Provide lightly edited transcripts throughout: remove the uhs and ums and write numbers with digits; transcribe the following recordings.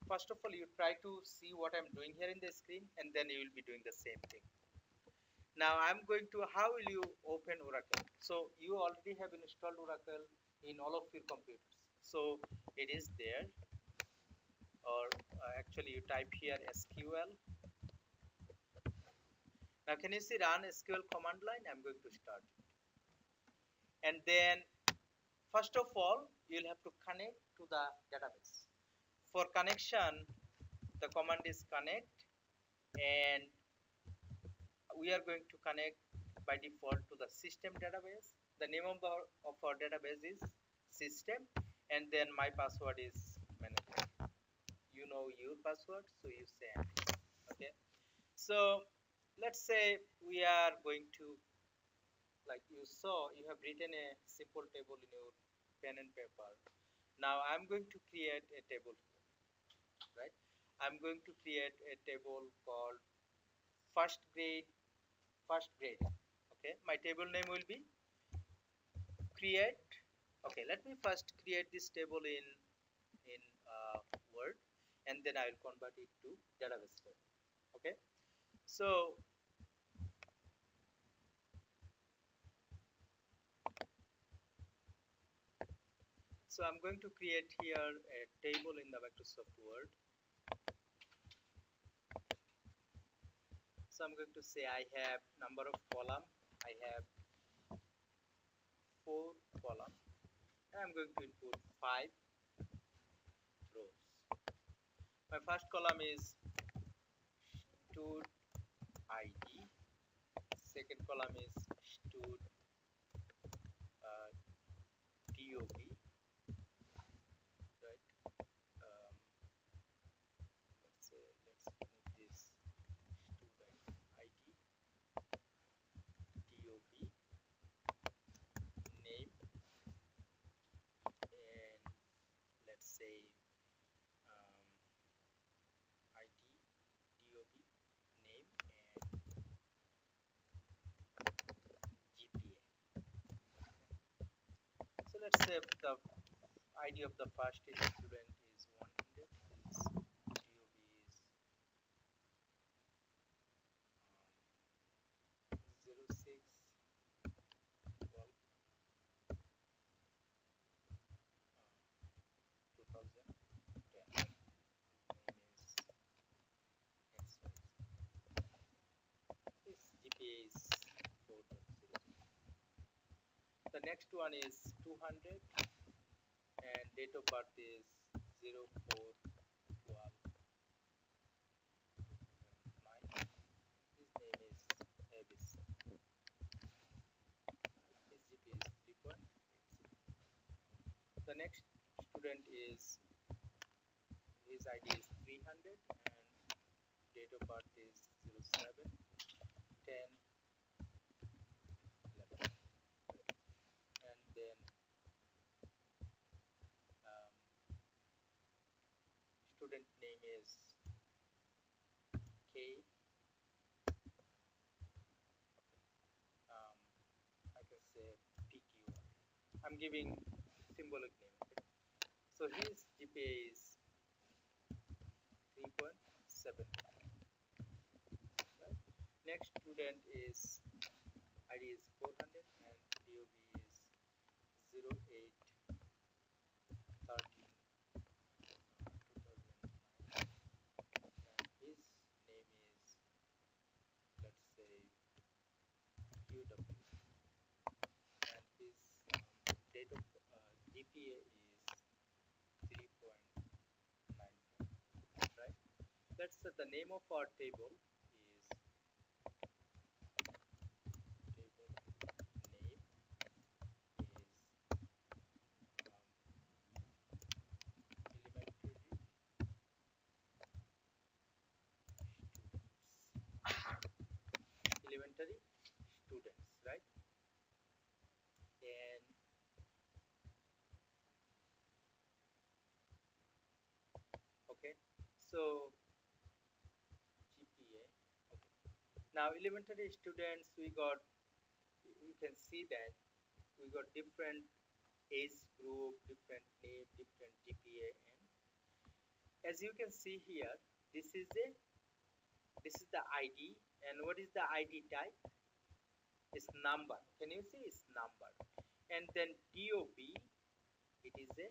first of all, you try to see what I'm doing here in the screen, and then you will be doing the same thing. Now I'm going to, how will you open Oracle? So you already have installed Oracle in all of your computers. So it is there, or actually you type here SQL. Now can you see run SQL command line? I'm going to start it. And then first of all, you'll have to connect to the database. For connection, the command is connect, and we are going to connect by default to the system database. The name of our database is system, and then my password is manager. You know your password, so you say okay. So let's say we are going to, like you saw, you have written a simple table in your pen and paper. Now I'm going to create a table here, right? I'm going to create a table called first grade. Okay, my table name will be create. Okay, let me first create this table in Word, and then I will convert it to database table. Okay, so I'm going to create here a table in the Microsoft Word. So I'm going to say I have number of column. I have 4 column, and I'm going to input 5 rows. My first column is stud ID. Second column is stud DOB, right? Let's move this stud ID, DOB, name, and let's say ID, DOB, name, and GPA. So let's say the ID of the first student is 100, his DOB is 06 12 2010. Name is XY. His GPA is 4.0. The next one is 200, and date of birth is 04/12/2009. His name is ABC. His GPA is 3.80. The next student is, his ID is 300, and date of birth is 07/10/11. And then student name is K. I can say PQR. I'm giving symbolic name. Okay? So his GPA is 3.7. Right? Next student is ID is 400, and DOB is 08/13/2009. And his name is, let's say, QW, and his date of GPA is 3.95. Right? Let's say the name of our table is table name is elementary students, right? And okay, so GPA. Okay. Now elementary students, we got, you can see that we got different age group, different name, different GPA, and as you can see here, this is the ID, and what is the ID type? It's number. Can you see? It's number. And then DOB, it is a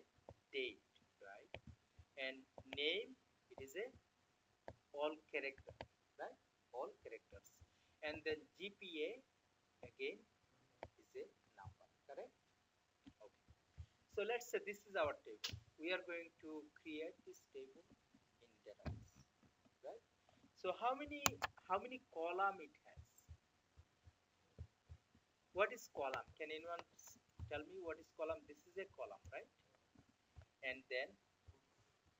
date, right? And name, it is a all character, right? All characters. And then GPA again is a number, correct? Okay. So let's say this is our table. We are going to create this table in database, right? So how many column it has? What is column? Can anyone tell me what is column? This is a column, right? And then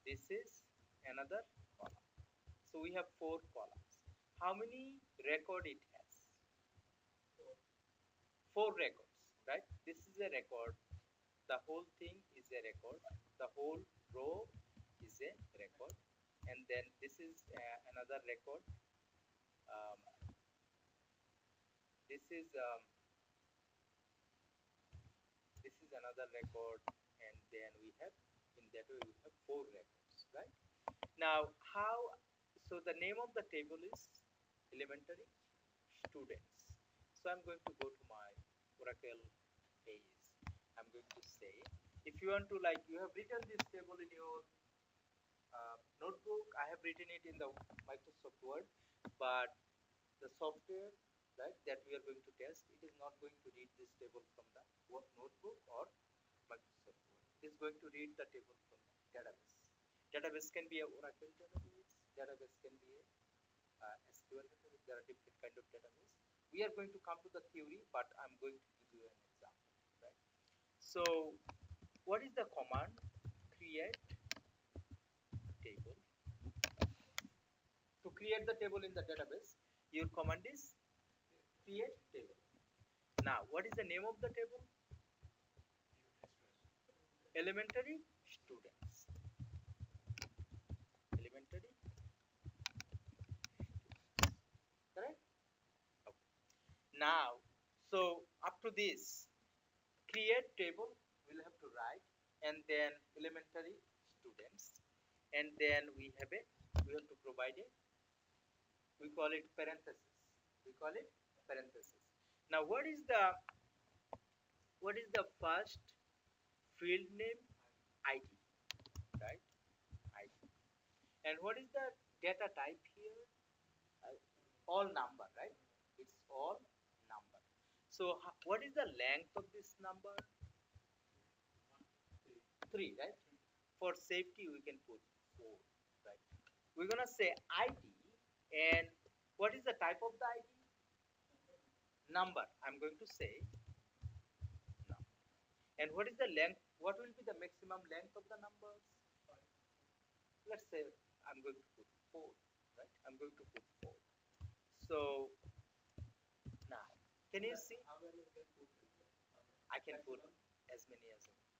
this is another column. So we have 4 columns. How many record it has? 4 records, right? This is a record. The whole thing is a record. The whole row is a record. And then this is another record. This is another record, and then we have, in that way we have 4 records, right? Now so the name of the table is elementary students. So I'm going to go to my Oracle page. I'm going to say, if you want to, like, you have written this table in your notebook. I have written it in the Microsoft Word, but the software, right, that we are going to test, it is not going to read this table from the notebook or Microsoft Word. It is going to read the table from the database. Database can be a Oracle database. Database can be a SQL database. There are different kind of database. We are going to come to the theory, but I'm going to give you an example, right? So what is the command? Create table. To create the table in the database, your command is create table. Now, what is the name of the table? Elementary students. Elementary students. Correct? Okay. Now, so up to this, create table, we'll have to write, and then elementary students, and then we have to provide we call it parenthesis. Now what is the first field name? ID, right? ID. And what is the data type here? All number, right? It's all number. So what is the length of this number? 3, right? For safety we can put 4, right? We're gonna say ID, and what is the type of the ID? Number. I'm going to say number. And what is the length? What will be the maximum length of the numbers? Let's say I'm going to put 4, right? I'm going to put 4. So now, can you see? I can put as many as I want.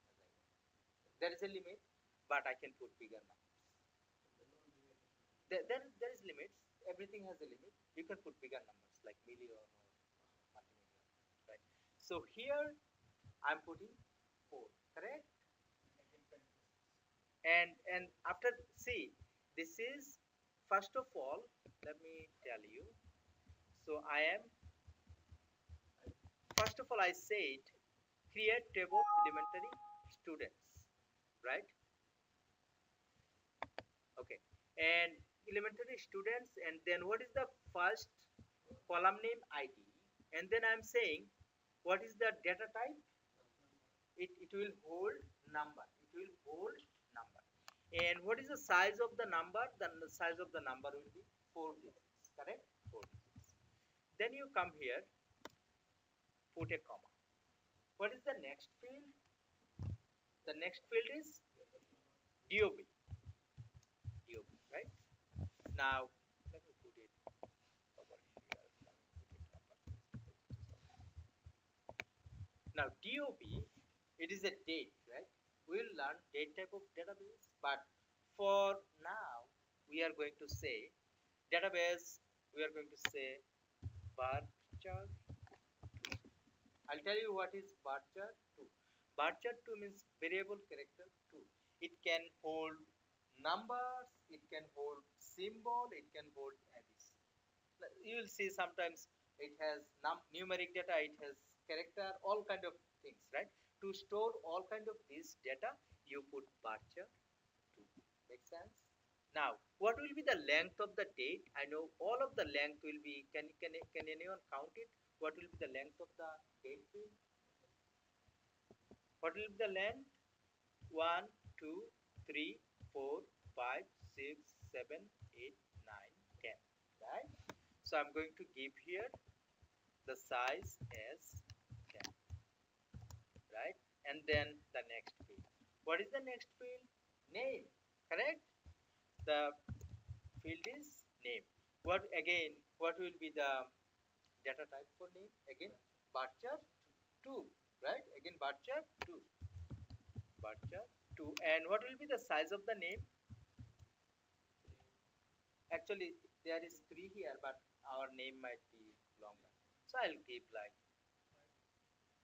There is a limit, but I can put bigger numbers. There is limits. Everything has a limit. You can put bigger numbers like million or multi-million, right? So here I'm putting 4, correct? And after, see, this is, first of all, let me tell you. So first of all I said create table elementary students, right? Okay, and elementary students, and then what is the first column name? ID, and then I'm saying what is the data type? It will hold number. And what is the size of the number? Then the size of the number will be 4 digits, correct? 4 digits. Then you come here, put a comma. What is the next field? The next field is DOB. Right? Now let me put it over here. Now DOB, it is a date, right? We'll learn date type of database, but for now we are going to say database. We are going to say varchar 2. I'll tell you what is varchar 2. Varchar 2 means variable character 2. It can hold numbers, it can hold symbol, it can hold addition. You will see sometimes it has numeric data, it has character, all kind of things, right? To store all kind of this data, you put bar chart to make sense. Now, what will be the length of the date? I know all of the length will be. Can anyone count it? What will be the length of the date field? What will be the length? 1, 2, 3, 4, 5, 6, 7, 8, 9, 10. Right? So I'm going to give here the size as 10. Right? And then the next field. What is the next field? Name. Correct? The field is name. What again? What will be the data type for name? Again, bar chart 2. Right? Again, bar chart 2. Bar chart 2. And what will be the size of the name? Actually, there is 3 here, but our name might be longer. So I'll give like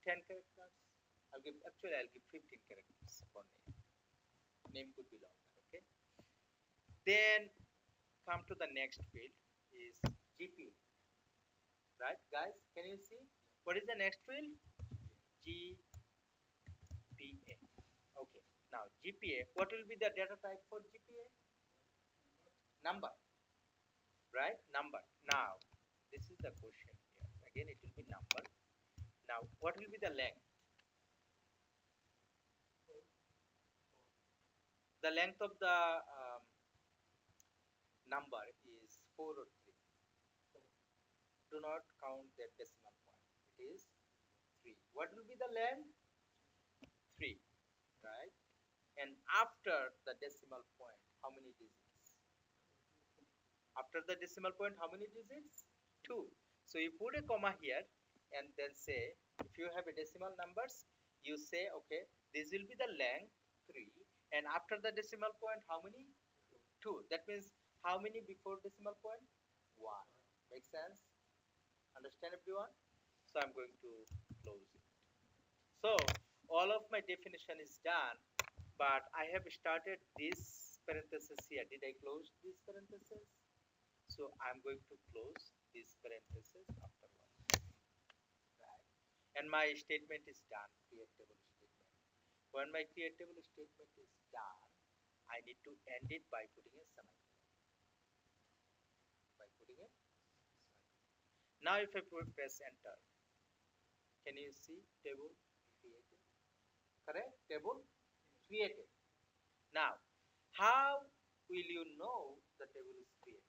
10 characters. I'll give 15 characters for name. Name could be longer. Okay. Then come to the next field is GPA. Right, guys? Can you see? What is the next field? GPA. Okay. Now GPA. What will be the data type for GPA? Number. Right? Number. Now, this is the question here. Again, it will be number. Now, what will be the length? The length of the number is 4 or 3. Do not count that decimal point. It is 3. What will be the length? 3. Right? And after the decimal point, how many digits? After the decimal point, how many digits? 2. So you put a comma here and then say, if you have a decimal numbers, you say, okay, this will be the length 3, and after the decimal point, how many? 2. That means how many before decimal point? 1. Make sense? Understand, everyone? So I'm going to close it. So all of my definition is done, but I have started this parenthesis here. Did I close this parenthesis? So I'm going to close this parenthesis afterwards. Right? And my statement is done, create table statement. When my create table statement is done, I need to end it by putting a semicolon. Now if I press enter, can you see table created? Correct? Table created. Now, how will you know the table is created?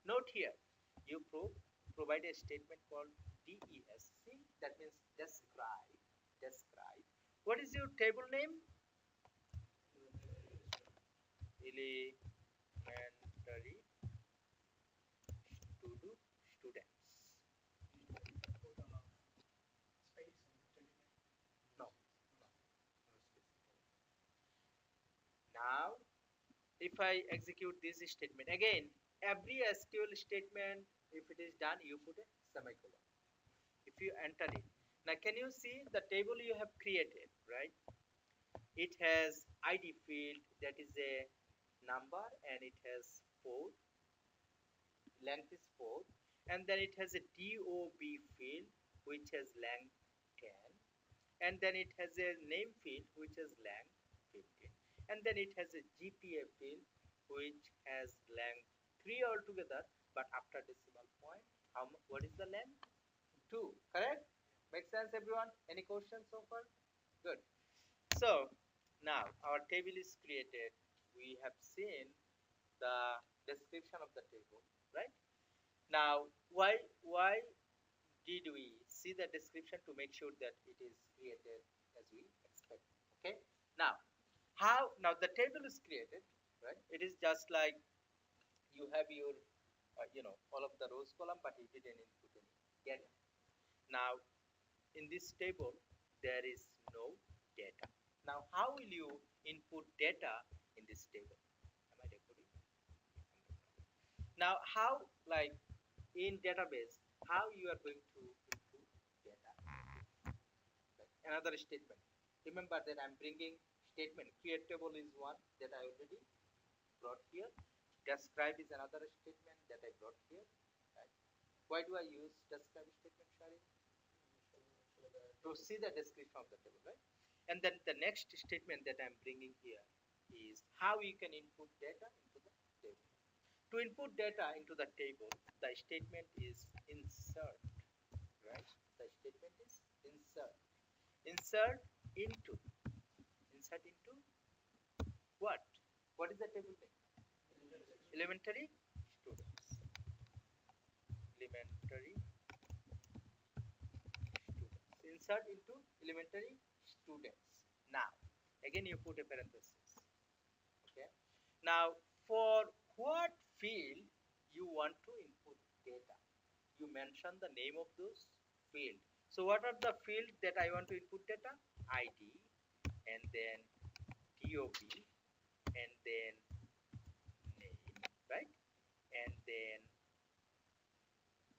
Note here, you provide a statement called DESC, that means describe. What is your table name? Elementary students. No. Now, if I execute this statement, again, every SQL statement, if it is done, you put a semicolon. If you enter it. Now, can you see the table you have created, right? It has ID field, that is a number, and it has 4. Length is 4. And then it has a DOB field, which has length 10. And then it has a name field, which has length 15. And then it has a GPA field, which has length 3 altogether, but after decimal point, what is the length? 2. Correct? Make sense, everyone? Any questions so far? Good. So now our table is created. We have seen the description of the table, right? Now, why did we see the description? To make sure that it is created as we expect. Okay. Now, now the table is created, right? It is just like you have your all of the rows column, but you didn't input any data. Now, in this table, there is no data. Now, how will you input data in this table? Am I recording? Now, how, like in database, how you are going to input data? Like another statement. Remember that I'm bringing statement. Create table is one that I already brought here. Describe is another statement that I brought here. Right. Why do I use describe statement, Shari? To see the description of the table, right? And then the next statement that I'm bringing here is how you can input data into the table. To input data into the table, the statement is insert, right? The statement is insert. Insert into. Insert into what? What is the table name? Elementary students. Elementary students. Insert into elementary students. Now, again you put a parenthesis. Okay. Now, for what field you want to input data, you mention the name of those field. So, what are the fields that I want to input data? ID, and then DOB, and then name, right? And then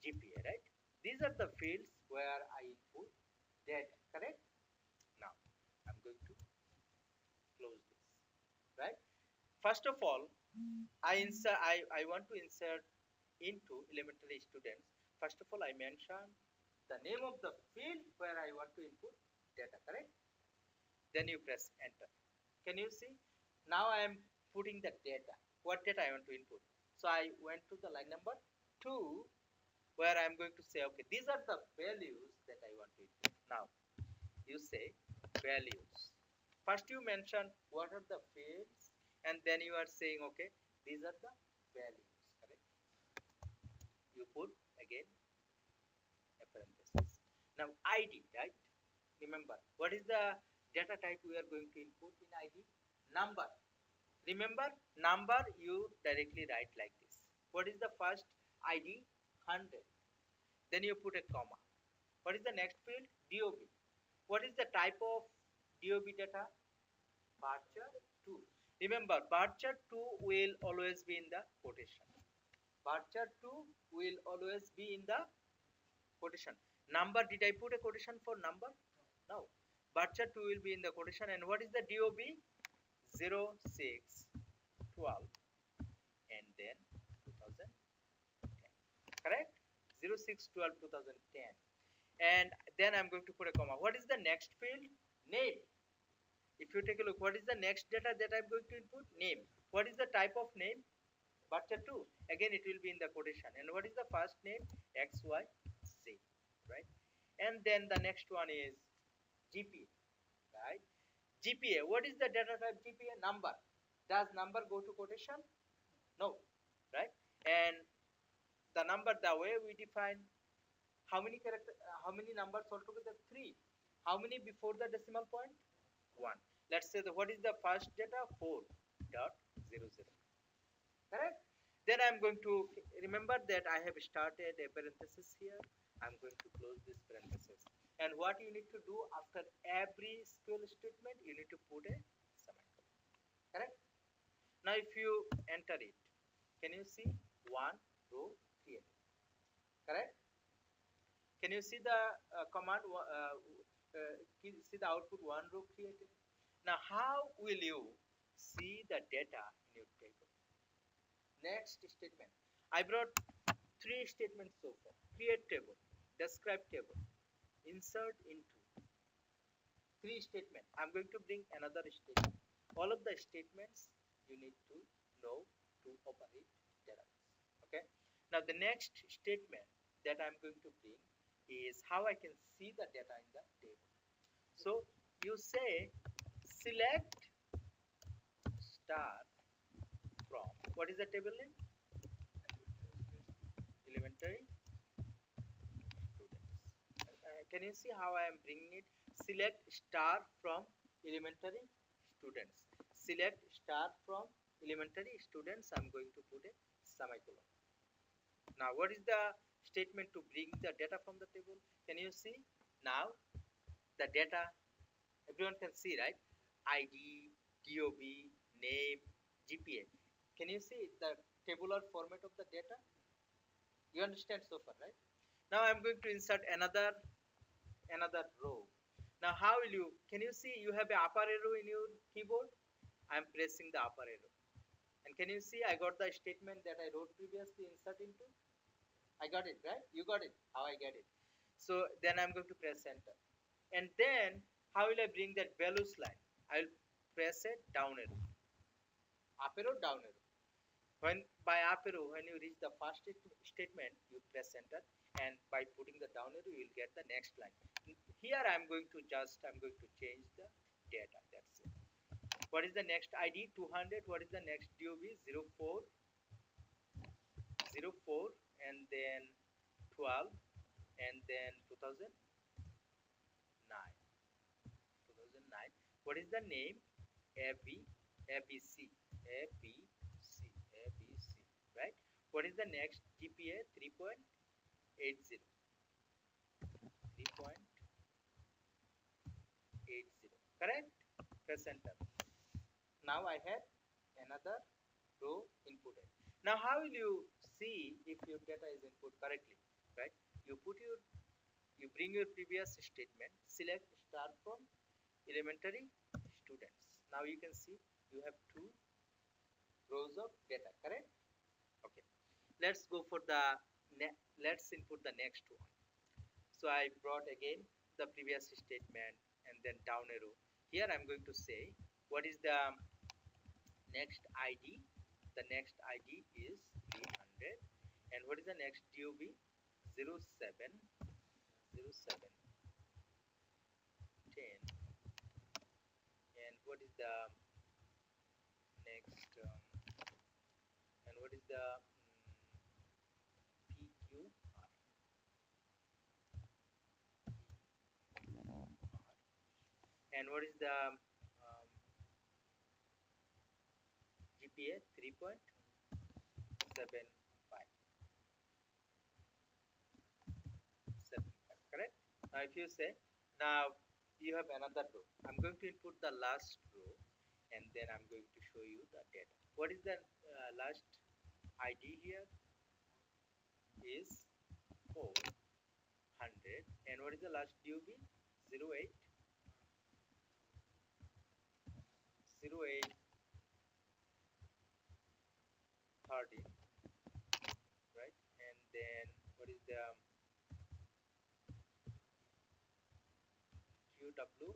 GPA, right? These are the fields where I input data, correct? Now, I'm going to close this, right? First of all, I want to insert into elementary students. First of all, I mention the name of the field where I want to input data, correct? Then you press enter. Can you see? Now I am putting the data. What data I want to input? So I went to the line number 2 where I am going to say, okay, these are the values that I want to input. Now, you say values. First you mention what are the fields, and then you are saying, okay, these are the values, correct? You put again a parenthesis. Now ID, right? Remember, what is the data type we are going to input in ID? Number. Remember, number you directly write like this. What is the first ID? 100. Then you put a comma. What is the next field? DOB. What is the type of DOB data? Bar chart 2. Remember, bar chart 2 will always be in the quotation. Bar chart 2 will always be in the quotation. Number, did I put a quotation for number? No. Bar chart 2 will be in the quotation. And what is the DOB? 0, 6, 12, and then 2010. Correct? 0, 6, 12, 2010. And then I'm going to put a comma. What is the next field? Name. If you take a look, what is the next data that I'm going to input? Name. What is the type of name? Butcher 2. Again, it will be in the quotation. And what is the first name? X, Y, Z. Right? And then the next one is GPA. Right? GPA. What is the data type GPA? Number. Does number go to quotation? No. Right? And the number, the way we define how many character, how many numbers altogether? 3. How many before the decimal point? 1. Let's say what is the first data? 4.00. Correct? Then I'm going to remember that I have started a parenthesis here. I'm going to close this parenthesis. And what you need to do after every SQL statement, you need to put a semicolon. Correct? Now if you enter it, can you see 1 row created? Correct? Can you see the command? See the output 1 row created. Now how will you see the data in your table? Next statement. I brought 3 statements so far. Create table, describe table, insert into. 3 statements. I'm going to bring another statement. All of the statements you need to know to operate database. Okay. Now the next statement that I'm going to bring is how I can see the data in the table. So you say select star from, what is the table name? Elementary students. Can you see how I am bringing it? Select star from elementary students. Select star from elementary students. I'm going to put a semicolon. Now what is the statement to bring the data from the table? Can you see? Now the data, everyone can see, right? ID, DOB, name, GPA. Can you see the tabular format of the data? You understand so far, right? Now I'm going to insert another row. Now how will you, can you see you have a upper arrow in your keyboard? I am pressing the upper arrow. And can you see I got the statement that I wrote previously insert into? I got it, right? You got it, how I get it. So then I'm going to press enter. And then how will I bring that values line? I will press a down arrow. Up arrow, down arrow. When by up arrow, when you reach the first statement, you press enter, and by putting the down arrow, you will get the next line. Here I'm going to change the data. That's it. What is the next ID? 200. What is the next DOB? 04, 04, and then 12, and then 2009. 2009. What is the name? AB, ABC, ABC, ABC, right? What is the next? GPA 3.80, 3.80, correct? Press enter. Now I have another row inputted. Now how will you see if your data is input correctly, right? You bring your previous statement, select start from elementary students. Now you can see you have two rows of data, correct? Okay, let's go for the let's input the next one. So I brought again the previous statement and then down arrow. Here I'm going to say what is the next ID. The next ID is 300, and what is the next DOB? 07, 07, 10, and what is the next and what is the PQR, and what is the GPA 3.75, correct? Now if you say, now you have another row. I'm going to input the last row, and then I'm going to show you the data. What is the last ID here? Is 400, and what is the last DOB? 08, 08, 30, right? And then what is the QW,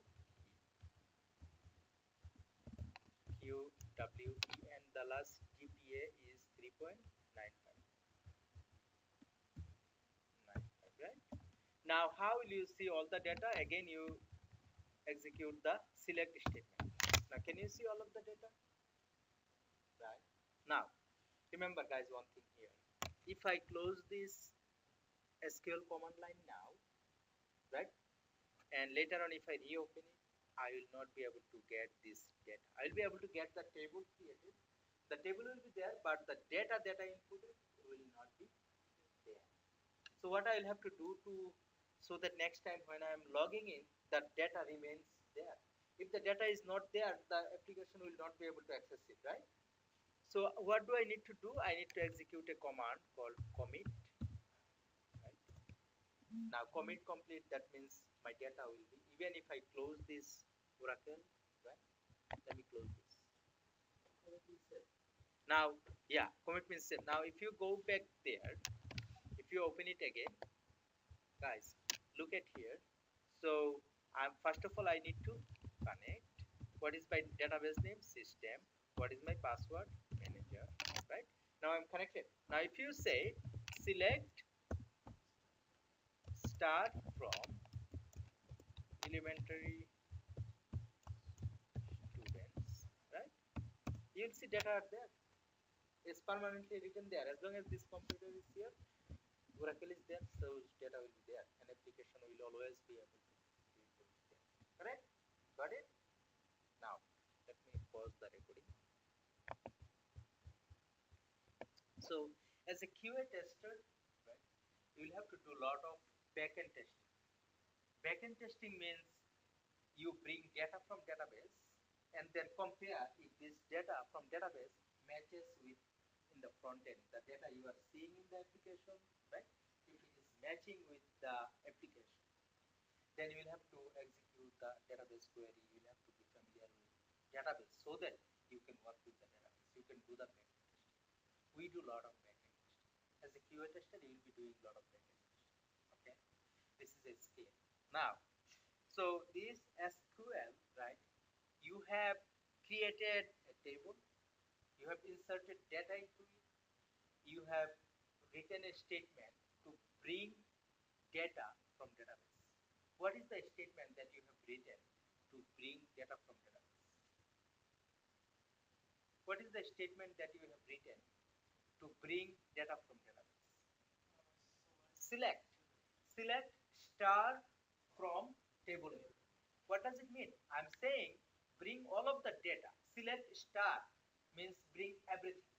and the last GPA is 3.95, right? Now how will you see all the data? Again you execute the select statement. Now can you see all of the data? Right. Now remember guys, one thing here. If I close this SQL command line now, right, and later on if I reopen it, I will not be able to get this data. I will be able to get the table created. The table will be there, but the data that I inputted will not be there. So what I will have to do so that next time when I am logging in, the data remains there. If the data is not there, the application will not be able to access it, right? So what do I need to do? I need to execute a command called commit. Right? Now commit complete, that means my data will be, even if I close this Oracle, right? Let me close this. Now, yeah, commit means set. Now if you go back there, if you open it again, guys, look at here. So first of all I need to connect. What is my database name? System. What is my password? Manager, right? Now I'm connected. Now if you say select start from elementary students, right? You'll see data are there. It's permanently written there. As long as this computer is here, Oracle is there, so data will be there. An application will always be able to read those data. Correct? Got it? Now, let me pause the recording. So, as a QA tester, right, you will have to do a lot of backend testing. Backend testing means you bring data from database and then compare if this data from database matches with in the front end, the data you are seeing in the application, right? If it is matching with the application. then you will have to execute the database query. You will have to be familiar with database so that you can work with the database. You can do the backend testing. We do a lot of backend testing. As a QA tester, you will be doing a lot of backend testing. Okay, this is a scale. Now, so this SQL, right? You have created a table. You have inserted data into it. You have written a statement to bring data from database. What is the statement that you have written to bring data from database? What is the statement that you have written to bring data from database? Select. Select star from table name. What does it mean? I'm saying bring all of the data. Select star means bring everything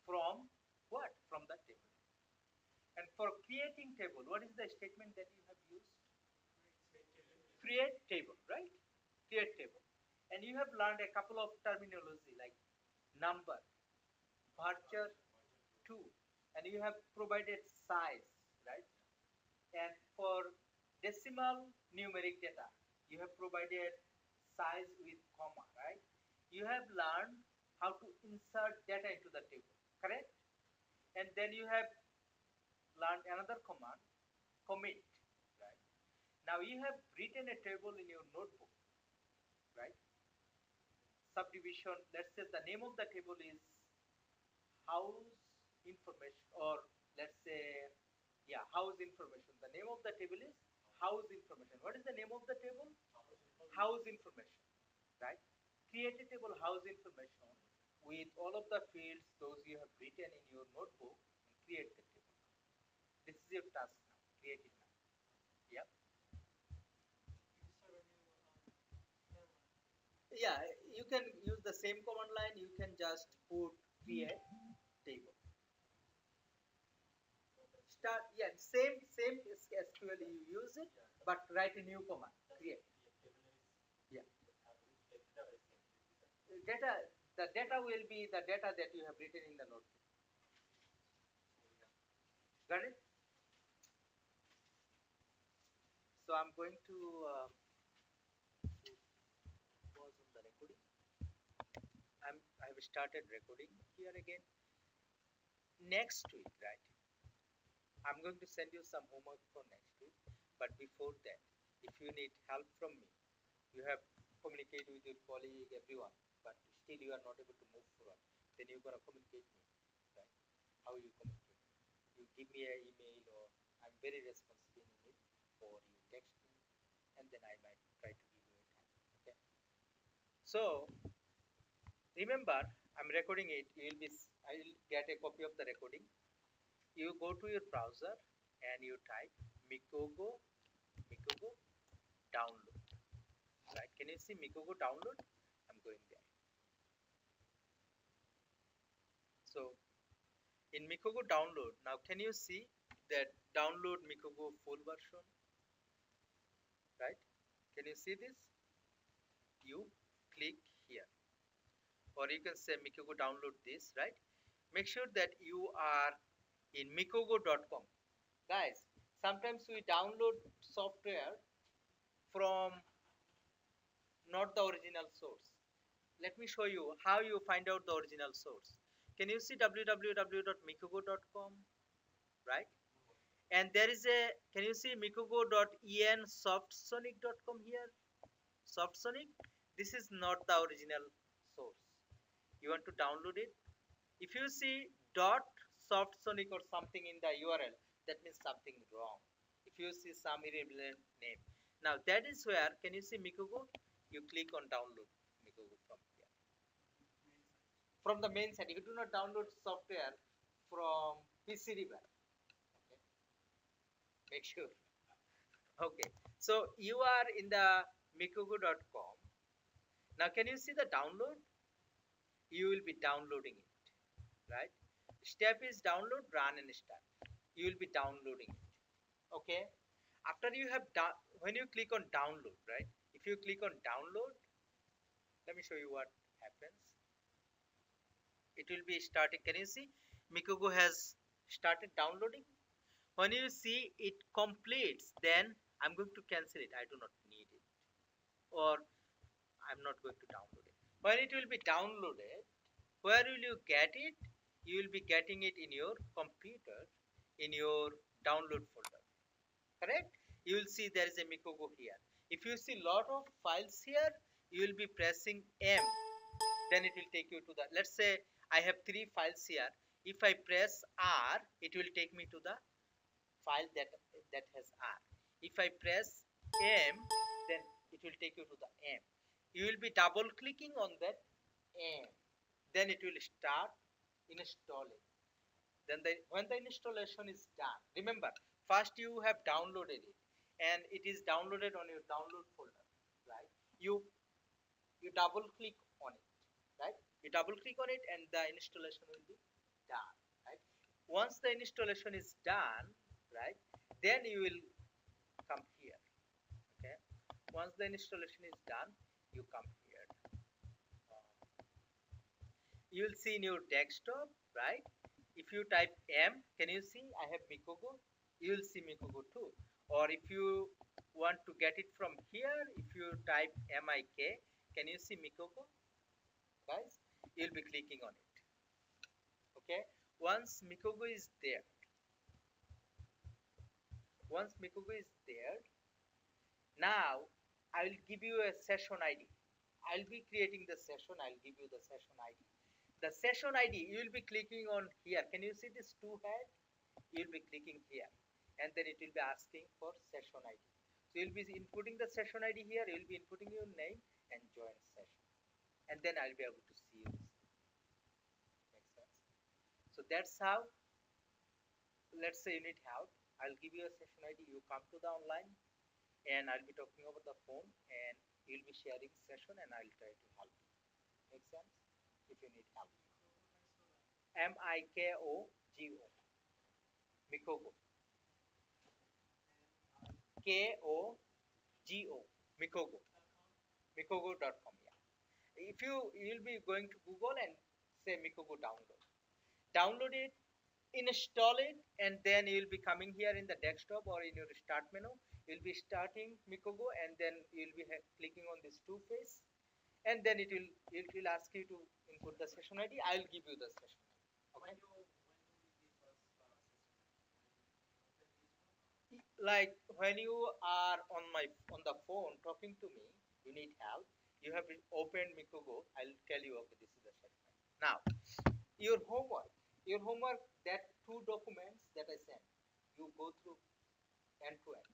from what? From the table. And for creating table, what is the statement that you have used? Create table, right? Create table. And you have learned a couple of terminology like number, varchar 2, and you have provided size, right? And for decimal numeric data, you have provided size with comma, right? You have learned how to insert data into the table, correct? And then you have learned another command, commit, right? Now you have written a table in your notebook, right? Subdivision, let's say the name of the table is house information, or let's say, yeah, house information. The name of the table is house information. What is the name of the table? House information, right? Create a table house information with all of the fields those you have written in your notebook and create the table. This is your task now. Create it now. Yeah. Yeah, you can use the same command line. You can just put create table. Start, yeah, same SQL you use it, but write a new command. Create. Yeah. Data, the data will be the data that you have written in the notebook. Got it? So I'm going to pause on the recording. I've started recording here again. Next week, right? I'm going to send you some homework for next week. But before that, if you need help from me, you have communicated with your colleague, everyone, but still you are not able to move forward, then you're gonna communicate me, right? How you communicate? You give me an email, or I'm very responsive in email, or you text me, and then I might try to give you a time. Okay. So remember, I'm recording it. I will get a copy of the recording. You go to your browser and you type Mikogo download. Right? Can you see Mikogo download? I'm going there. So in Mikogo download, now can you see that download Mikogo full version? Right? Can you see this? You click here, or you can say Mikogo download this, right? Make sure that you are in mikogo.com. Guys, sometimes we download software from not the original source. Let me show you how you find out the original source. Can you see www.mikogo.com, right? And there is a, can you see mikogo.en softsonic.com here? Softsonic, this is not the original source. You want to download it. If you see dot softsonic or something in the URL, that means something wrong. If you see some irrelevant name, now that is where, can you see Mikogo? You click on download Mikogo from here. From the main site, you do not download software from PC River. Okay. Make sure. Okay, so you are in the mikogo.com. Now can you see the download? You will be downloading it, right? Step is download, run and start. You will be downloading it. Okay, after you have done, when you click on download, right? If you click on download, let me show you what happens. It will be starting. Can you see Mikogo has started downloading? When you see it completes, then I'm going to cancel it. I do not need it. Or I'm not going to download it. When it will be downloaded, where will you get it? You will be getting it in your computer, in your download folder. Correct? You will see there is a Mikogo here. If you see lot of files here, you will be pressing M. Then it will take you to the, let's say I have 3 files here. If I press R, it will take me to the file that has R. If I press M, then it will take you to the M. You will be double clicking on that M. Then it will start installing. Then when the installation is done, remember, first you have downloaded it and it is downloaded on your download folder, right? You double click on it, right? You double click on it and the installation will be done, right? Once the installation is done, right, then you will come here. Okay, once the installation is done, you come here. You will see in your desktop, right? If you type M, can you see I have Mikogo? You will see Mikogo too. Or if you want to get it from here, if you type MIK, can you see Mikogo? Guys, you will be clicking on it. Okay, once Mikogo is there, now I will give you a session ID. I'll be creating the session. I'll give you the session ID. The session ID, you will be clicking on here. Can you see this 2 head? You will be clicking here, and then it will be asking for session ID. So you will be inputting the session ID here. You will be inputting your name and join session, and then I'll be able to see you. Makes sense? So that's how. Let's say you need help. I'll give you a session ID. You come to the online, and I'll be talking over the phone, and you'll be sharing session, and I'll try to help you. Make sense? If you need help. Mikogo. Mikogo. Kogo. Mikogo. Mikogo.com. Yeah. If you'll be going to Google and say Mikogo download. Download it, install it, and then you'll be coming here in the desktop or in your start menu. You'll be starting Mikogo, and then you'll be clicking on this 2 face. And then it will ask you to input the session ID. I'll give you the session ID. Okay. Like when you are on the phone talking to me, you need help. You have opened Mikogo. I'll tell you, okay, this is the session ID. Now, your homework, that 2 documents that I sent, you go through end to end.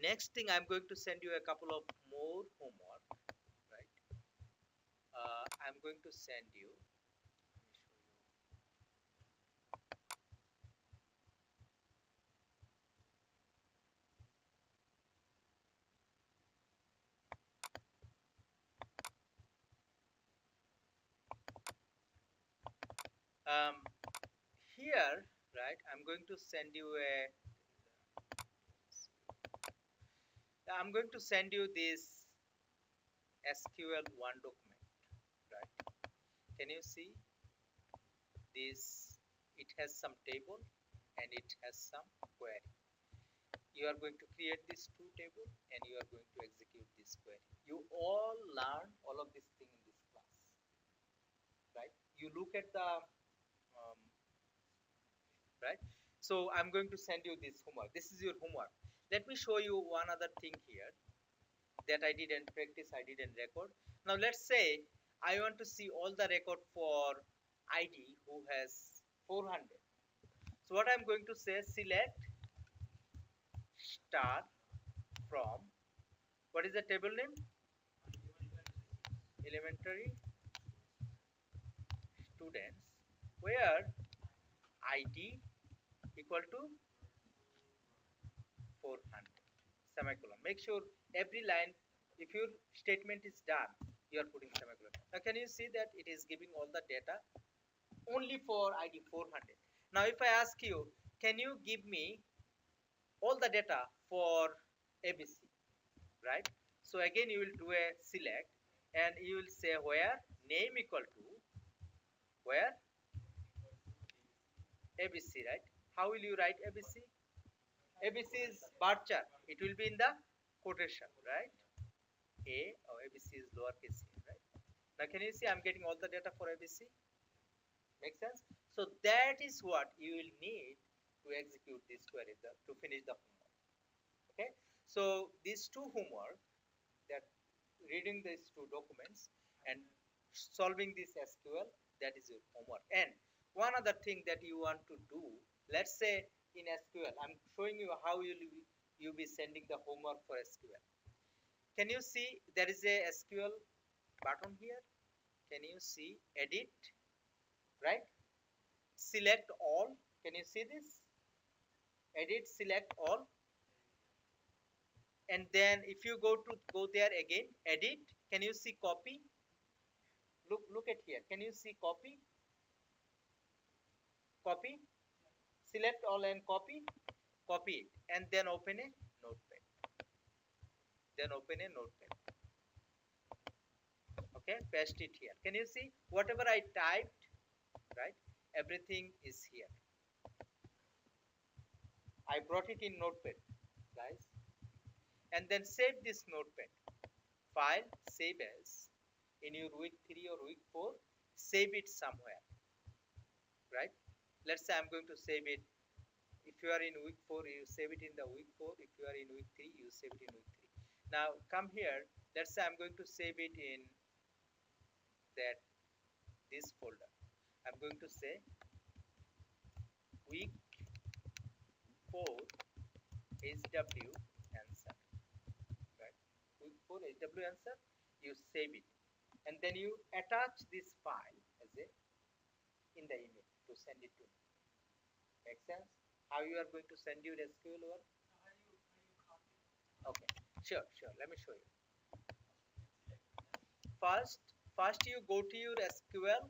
Next thing, I'm going to send you a couple of more homework, right? I'm going to send you. Here, right? I'm going to send you this SQL1 document, right? Can you see this? It has some table and it has some query. You are going to create these 2 tables and you are going to execute this query. You all learn all of this thing in this class, right? You look at the right. So I'm going to send you this homework. This is your homework. Let me show you one other thing here that I didn't practice, I didn't record. Now let's say I want to see all the record for ID who has 400. So what I'm going to say, select start from, what is the table name? Elementary students, where ID equal to 400, semicolon. Make sure every line, if your statement is done, you are putting semicolon. Now can you see that it is giving all the data only for ID 400. Now if I ask you, can you give me all the data for ABC, right? So again you will do a select and you will say where name equal to, where ABC, right? How will you write ABC? ABC is bar chart. It will be in the quotation, right? A or ABC is lowercase a, right? Now can you see I'm getting all the data for ABC? Make sense? So that is what you will need to execute this query to finish the homework. Okay? So these two homework, that reading these two documents and solving this SQL, that is your homework. And one other thing that you want to do, let's say in SQL, I'm showing you how you'll be sending the homework for SQL. Can you see there is a SQL button here? Can you see edit, right? Select all. Can you see this? Edit, select all. And then if you go there again, edit, can you see copy? Look at here. Can you see copy? Copy. Select all and copy. Copy it. And then open a notepad. Then open a notepad. Okay, paste it here. Can you see whatever I typed, right? Everything is here. I brought it in notepad, guys. And then save this notepad. File, save as. In your week 3 or week 4, save it somewhere, right? Let's say I'm going to save it. If you are in week 4, you save it in the week 4. If you are in week 3, you save it in week 3. Now come here. Let's say I'm going to save it in this folder. I'm going to say week 4 HW answer, right? Week 4 HW answer. You save it. And then you attach this file as in the email to send it to me. Make sense? How you are going to send your SQL work? Okay, sure. Let me show you. First you go to your SQL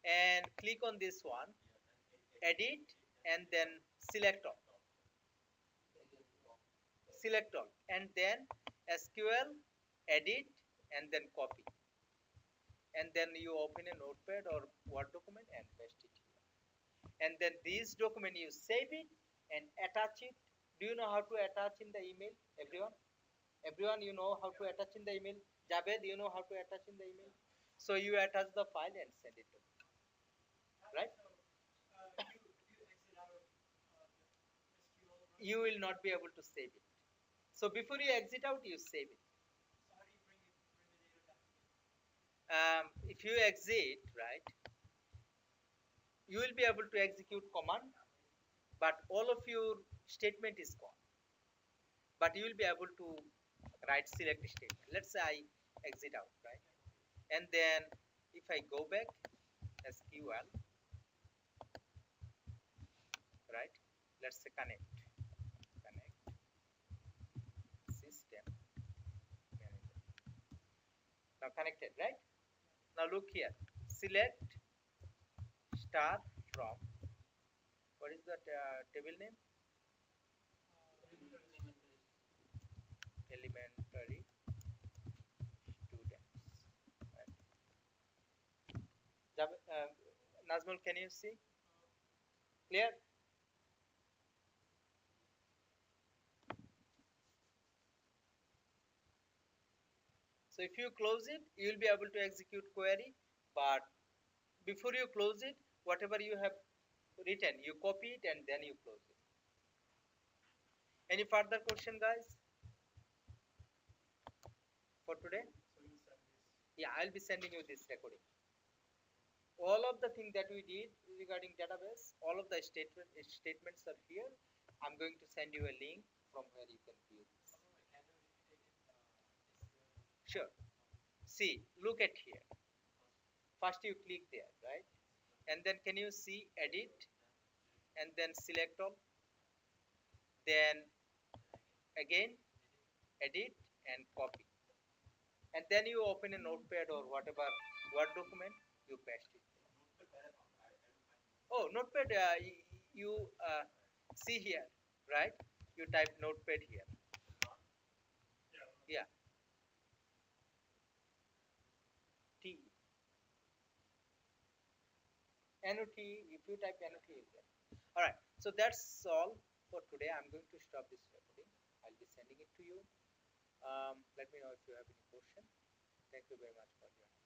and click on this one, edit, and then select all. Select all, and then SQL, edit, and then copy. And then you open a notepad or Word document and paste it here. And then this document you save it and attach it. Do you know how to attach in the email? Everyone, you know how to attach in the email? Javed, you know how to attach in the email? So you attach the file and send it to me. Right? You will not be able to save it. So before you exit out, you save it. If you exit, right, you will be able to execute command, but all of your statement is gone. But you will be able to write select statement. Let's say I exit out, right? And then if I go back, SQL, right? Let's say connect system manager. Now connected, right? Now look here. Select star from, what is that table name? Elementary students. Right. Nazmul, can you see? Clear? So if you close it, you will be able to execute query, but before you close it, whatever you have written, you copy it and then you close it. Any further question, guys, for today? Yeah, I'll be sending you this recording. All of the things that we did regarding database, all of the statements are here. I'm going to send you a link from where you can view this. Sure. See, look at here. First you click there, right? And then can you see edit and then select all? Then again edit and copy. And then you open a notepad or whatever Word document, you paste it. Oh, notepad, you see here, right? You type notepad here. Yeah. T. NOT, if you type NOT, you get. Alright, so that's all. for today. I'm going to stop this recording. I'll be sending it to you. Let me know if you have any question. Thank you very much for your